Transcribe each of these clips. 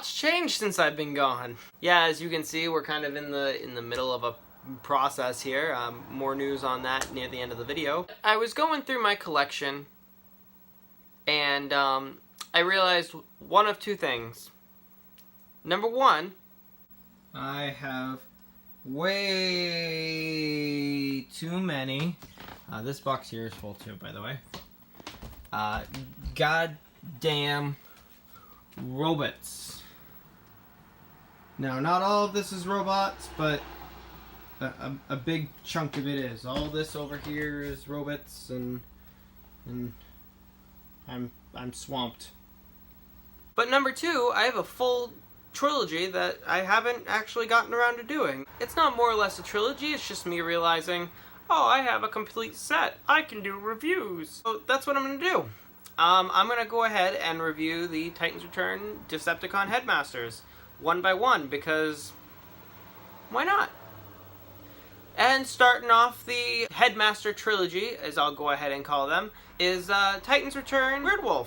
lot's changed since I've been gone. Yeah, as you can see, we're kind of in the middle of a process here. More news on that near the end of the video. I was going through my collection, and I realized one of two things. Number one, I have way too many. This box here is full too, by the way. Goddamn robots. Now, not all of this is robots, but a big chunk of it is. All this over here is robots, and I'm swamped. But number two, I have a full trilogy that I haven't actually gotten around to doing. It's not more or less a trilogy, it's just me realizing, oh, I have a complete set. I can do reviews. So that's what I'm gonna do. I'm gonna go ahead and review the Titans Return Decepticon Headmasters one by one, because why not? And starting off the Headmaster trilogy, as I'll go ahead and call them, is Titans Return Weirdwolf,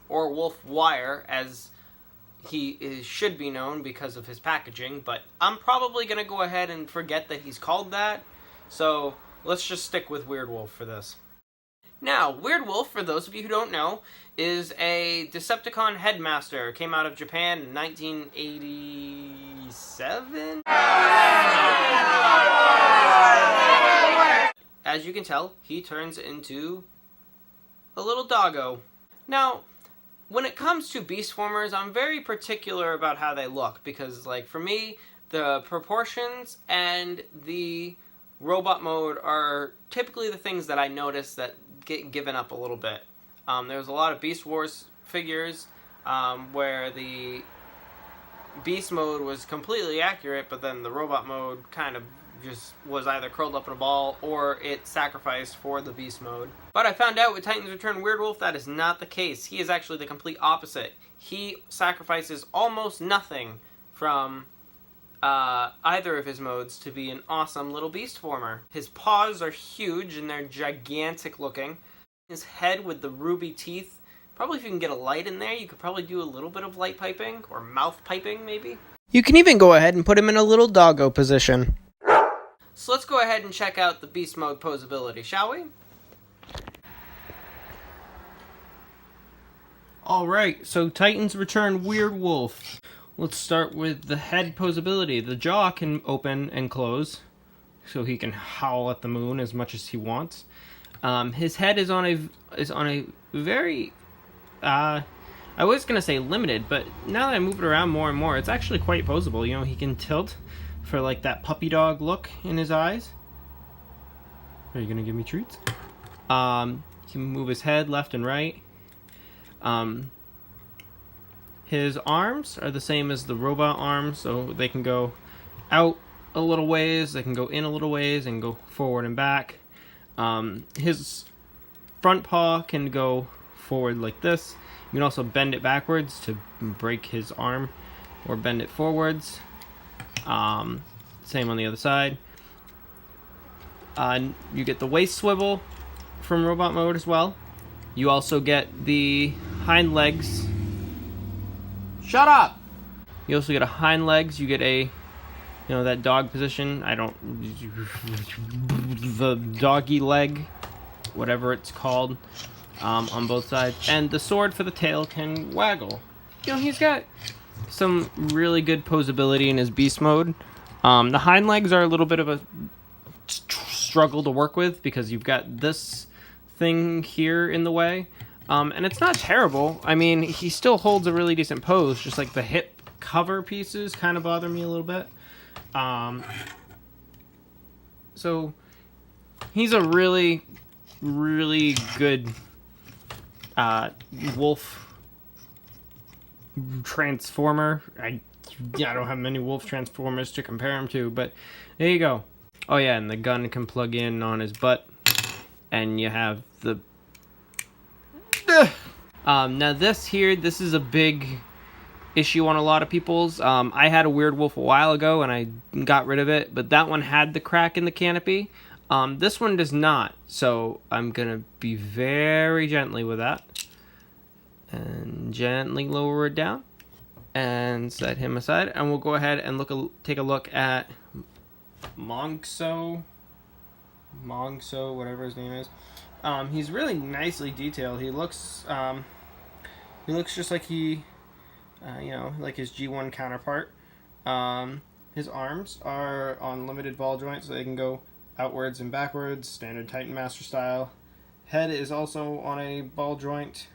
or Wolfwire, as he should be known because of his packaging, but I'm probably going to go ahead and forget that he's called that, so let's just stick with Weirdwolf for this. Now, Weirdwolf, for those of you who don't know, is a Decepticon Headmaster. Came out of Japan in 1987? As you can tell, he turns into a little doggo. Now, when it comes to beast formers, I'm very particular about how they look, because, like, for me, the proportions and the robot mode are typically the things that I notice that get given up a little bit. There's a lot of Beast Wars figures where the beast mode was completely accurate, but then the robot mode kind of just was either curled up in a ball or it sacrificed for the beast mode. But I found out with Titans Return Weirdwolf that is not the case. He is actually the complete opposite. He sacrifices almost nothing from either of his modes to be an awesome little beast former. His paws are huge and they're gigantic looking. His head with the ruby teeth, probably if you can get a light in there, you could probably do a little bit of light piping, or mouth piping maybe. You can even go ahead and put him in a little doggo position. So let's go ahead and check out the beast mode posability, shall we? Alright, so Titans Return Weirdwolf. Let's start with the head posability. The jaw can open and close, so he can howl at the moon as much as he wants. His head is on a very, I was gonna say limited, but now that I move it around more and more, it's actually quite posable. You know, he can tilt for like that puppy dog look in his eyes. Are you gonna give me treats? He can move his head left and right. His arms are the same as the robot arms, so they can go out a little ways, they can go in a little ways, and go forward and back. His front paw can go forward like this. You can also bend it backwards to break his arm, or bend it forwards. Same on the other side. You get the waist swivel from robot mode as well. You also get the hind legs. Shut up! You also get a hind legs. You get a, that dog position. The doggy leg, whatever it's called, on both sides. And the sword for the tail can waggle. He's got some really good posability in his beast mode. The hind legs are a little bit of a struggle to work with because you've got this thing here in the way. And it's not terrible. I mean, he still holds a really decent pose, just like the hip cover pieces kind of bother me a little bit. So he's a really, really good wolf transformer. I don't have many wolf transformers to compare him to, but there you go. Oh yeah, and the gun can plug in on his butt, and you have the... now this is a big issue on a lot of people's. I had a Weirdwolf a while ago and I got rid of it, but that one had the crack in the canopy. This one does not, so I'm gonna be very gently with that and gently lower it down. and set him aside, and we'll go ahead and take a look at Mongso, whatever his name is. He's really nicely detailed. He looks just like like his G1 counterpart. His arms are on limited ball joints, so they can go outwards and backwards, standard Titan Master style. Head is also on a ball joint.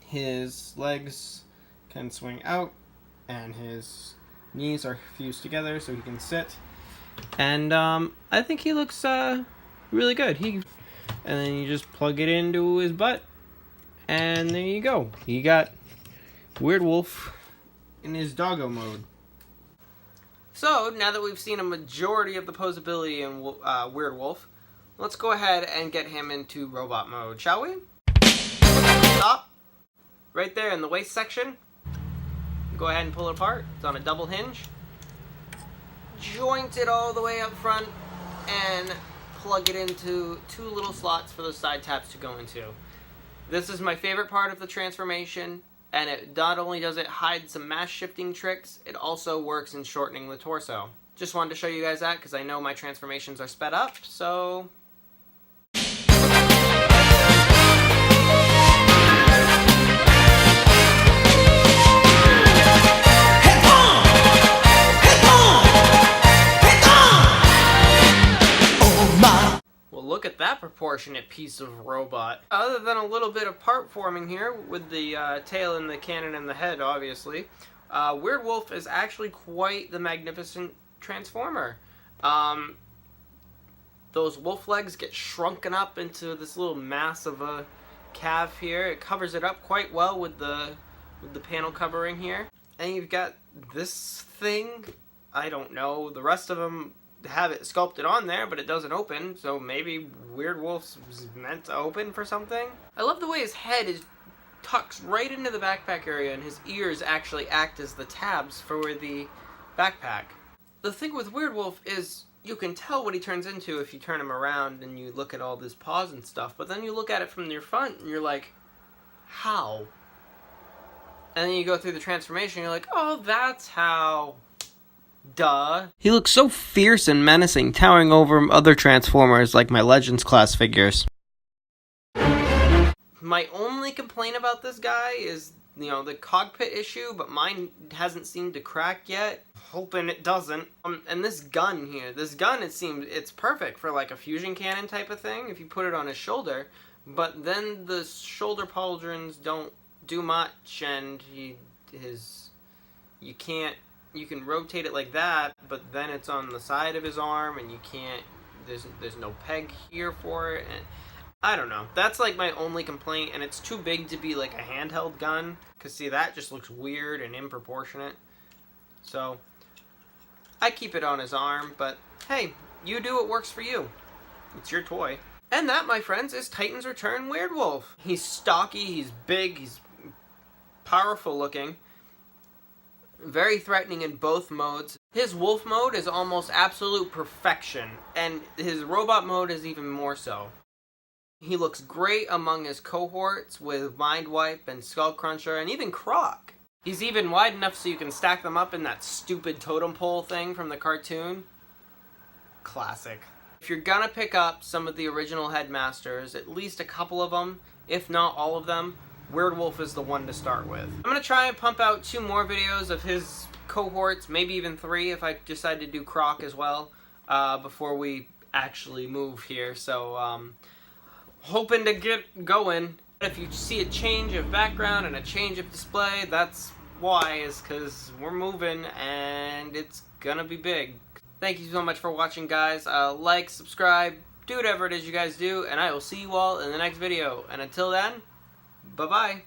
His legs can swing out, and his knees are fused together so he can sit. And I think he looks really good. And then you just plug it into his butt, and there you go. You got Weirdwolf in his Doggo mode. So, now that we've seen a majority of the posability in Weirdwolf, let's go ahead and get him into robot mode, shall we? Stop. Right there in the waist section. Go ahead and pull it apart. It's on a double hinge. Joint it all the way up front and plug it into 2 little slots for those side taps to go into. This is my favorite part of the transformation, and it not only does it hide some mass shifting tricks, it also works in shortening the torso. Just wanted to show you guys that because I know my transformations are sped up, so... Look at that proportionate piece of robot. Other than a little bit of part forming here with the tail and the cannon and the head, obviously, Weirdwolf is actually quite the magnificent transformer. Those wolf legs get shrunken up into this little mass of a calf here. It covers it up quite well with the panel covering here. And you've got this thing. I don't know. The rest of them have it sculpted on there, but it doesn't open, so maybe Weirdwolf's meant to open for something. I love the way his head tucks right into the backpack area, and his ears actually act as the tabs for the backpack. The thing with Weirdwolf is you can tell what he turns into if you turn him around and you look at all his paws and stuff, but then you look at it from your front and you're like, how? And then you go through the transformation and you're like, oh, that's how. Duh. He looks so fierce and menacing, towering over other Transformers like my Legends class figures. My only complaint about this guy is, the cockpit issue, but mine hasn't seemed to crack yet. Hoping it doesn't. And this gun here, it's perfect for like a fusion cannon type of thing if you put it on his shoulder, but then the shoulder pauldrons don't do much, and you can rotate it like that, but then it's on the side of his arm, and you can't, there's no peg here for it, and I don't know. That's like my only complaint, and it's too big to be like a handheld gun, because see, that just looks weird and improportionate. So, I keep it on his arm, but hey, you do what works for you. It's your toy. And that, my friends, is Titan's Return Weirdwolf. He's stocky, he's big, he's powerful looking. Very threatening in both modes. His wolf mode is almost absolute perfection, and his robot mode is even more so. He looks great among his cohorts with Mind Wipe and Skull Cruncher and even Croc. He's even wide enough so you can stack them up in that stupid totem pole thing from the cartoon. Classic. If you're gonna pick up some of the original Headmasters, at least a couple of them, if not all of them, Weirdwolf is the one to start with. I'm going to try and pump out 2 more videos of his cohorts, maybe even 3 if I decide to do Croc as well, before we actually move here. So, hoping to get going. If you see a change of background and a change of display, that's why, is because we're moving and it's gonna be big. Thank you so much for watching, guys. Like, subscribe, do whatever it is you guys do, and I will see you all in the next video. And until then, bye-bye.